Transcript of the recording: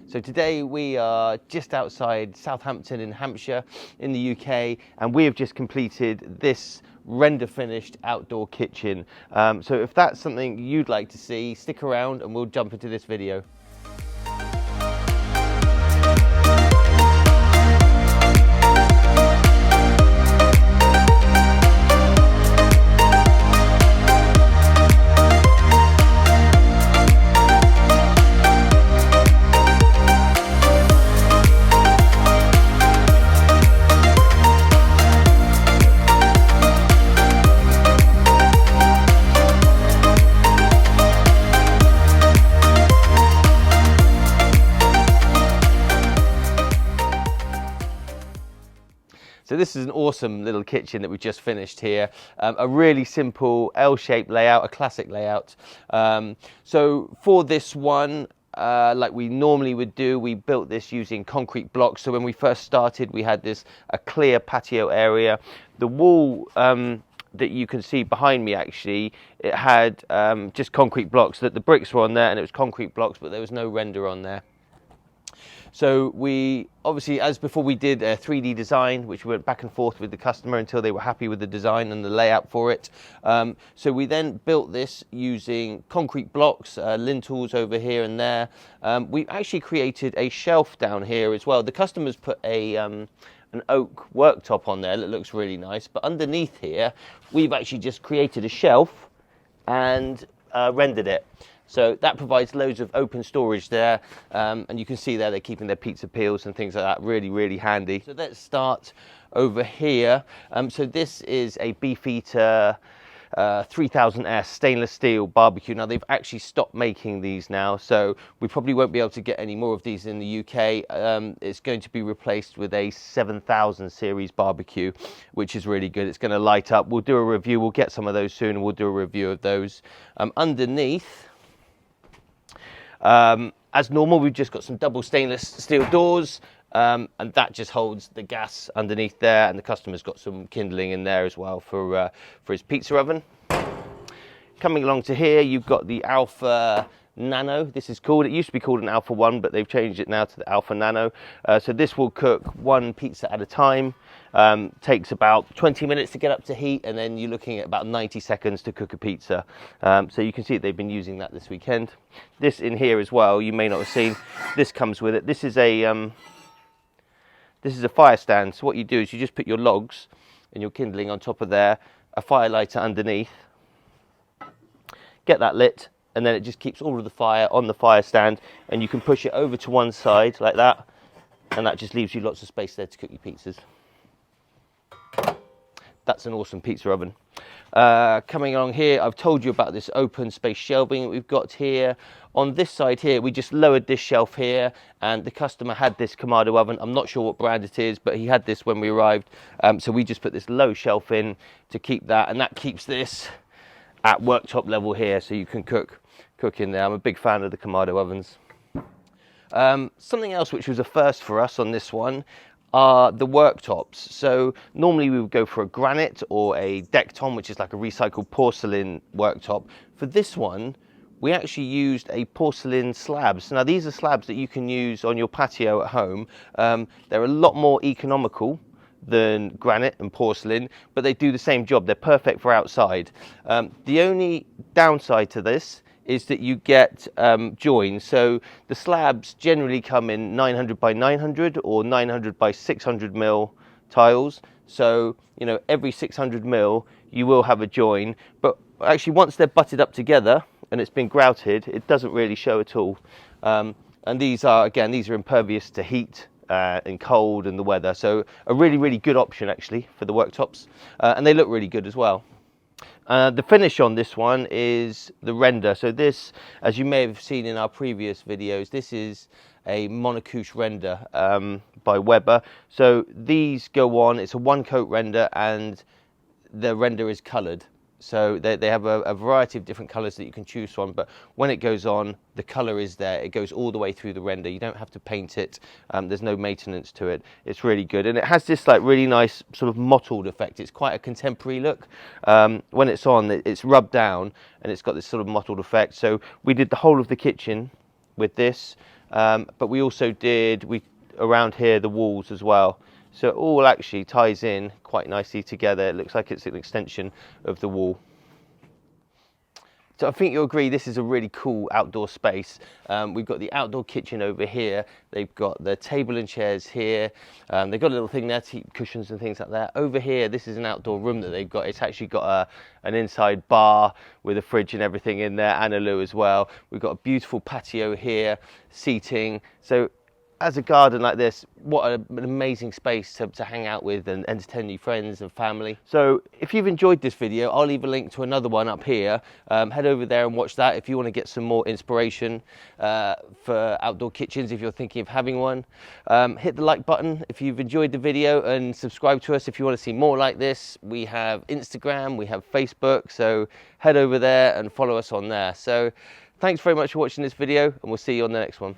So today we are just outside Southampton in Hampshire in the UK, and we have just completed this render finished outdoor kitchen. So if that's something you'd like to see, stick around and we'll jump into this video. So this is an awesome little kitchen that we just finished here. A really simple L-shaped layout, a classic layout. So for this one, like we normally would do, we built this using concrete blocks. So when we first started, we had a clear patio area. The wall that you can see behind me, actually, it had just concrete blocks. That the bricks were on there and it was concrete blocks, but there was no render on there. So we obviously, as before, we did a 3D design, which we went back and forth with the customer until they were happy with the design and the layout for it. So we then built this using concrete blocks, lintels over here and there. We actually created a shelf down here as well. The customers put an oak worktop on there that looks really nice, but underneath here, we've actually just created a shelf and rendered it. So that provides loads of open storage there, and you can see there they're keeping their pizza peels and things like that. Really, really handy. So let's start over here. So this is a Beefeater 3000S stainless steel barbecue. Now they've actually stopped making these now, so we probably won't be able to get any more of these in the UK. It's going to be replaced with a 7000 series barbecue, which is really good. It's going to light up. We'll do a review. We'll get some of those soon, and we'll do a review of those. Underneath, as normal, we've just got some double stainless steel doors, and that just holds the gas underneath there, and the customer's got some kindling in there as well for his pizza oven. Coming along to here, you've got the ALFA Nano. This is called, it used to be called an ALFA 1, but they've changed it now to the ALFA Nano. So this will cook one pizza at a time. Takes about 20 minutes to get up to heat, and then you're looking at about 90 seconds to cook a pizza. So you can see they've been using that this weekend. This in here as well, you may not have seen, this comes with it. This is a fire stand. So what you do is you just put your logs and your kindling on top of there, a fire lighter underneath, get that lit, and then it just keeps all of the fire on the fire stand, and you can push it over to one side like that, and that just leaves you lots of space there to cook your pizzas. That's an awesome pizza oven. Coming along here, I've told you about this open space shelving that we've got here. On this side here, we just lowered this shelf here, and the customer had this Kamado oven. I'm not sure what brand it is, but he had this when we arrived. So we just put this low shelf in to keep that, and that keeps this at worktop level here, so you can cook in there. I'm a big fan of the Kamado ovens. Something else which was a first for us on this one are the worktops. So normally we would go for a granite or a Decton, which is like a recycled porcelain worktop. For this one, we actually used a porcelain slabs. Now these are slabs that you can use on your patio at home. They're a lot more economical than granite and porcelain, but they do the same job. They're perfect for outside. The only downside to this is that you get joins. So the slabs generally come in 900 by 900 or 900 by 600 mil tiles. So, you know, every 600 mil you will have a join, but actually once they're butted up together and it's been grouted, it doesn't really show at all. And these are, again, these are impervious to heat and cold and the weather. So a really, really good option actually for the worktops. And they look really good as well. The finish on this one is the render. So this, as you may have seen in our previous videos, this is a Monocouche render by Weber. So these go on, it's a one coat render, and the render is coloured. So they have a variety of different colors that you can choose from, but when it goes on, the color is there. It goes all the way through the render. You don't have to paint it. There's no maintenance to it. It's really good. And it has this like really nice sort of mottled effect. It's quite a contemporary look. When it's on, it's rubbed down and it's got this sort of mottled effect. So we did the whole of the kitchen with this. but we also did around here the walls as well. So it all actually ties in quite nicely together. It looks like it's an extension of the wall. So I think you'll agree this is a really cool outdoor space. We've got the outdoor kitchen over here. They've got the table and chairs here. They've got a little thing there to keep cushions and things like that. Over here, this is an outdoor room that they've got. It's actually got an inside bar with a fridge and everything in there, and a loo as well. We've got a beautiful patio here, seating. So as a garden like this, what an amazing space to hang out with and entertain your friends and family. So if you've enjoyed this video, I'll leave a link to another one up here. Head over there and watch that if you want to get some more inspiration for outdoor kitchens, if you're thinking of having one. Hit the like button if you've enjoyed the video, and subscribe to us if you want to see more like this. We have Instagram, we have Facebook, so head over there and follow us on there. So thanks very much for watching this video, and we'll see you on the next one.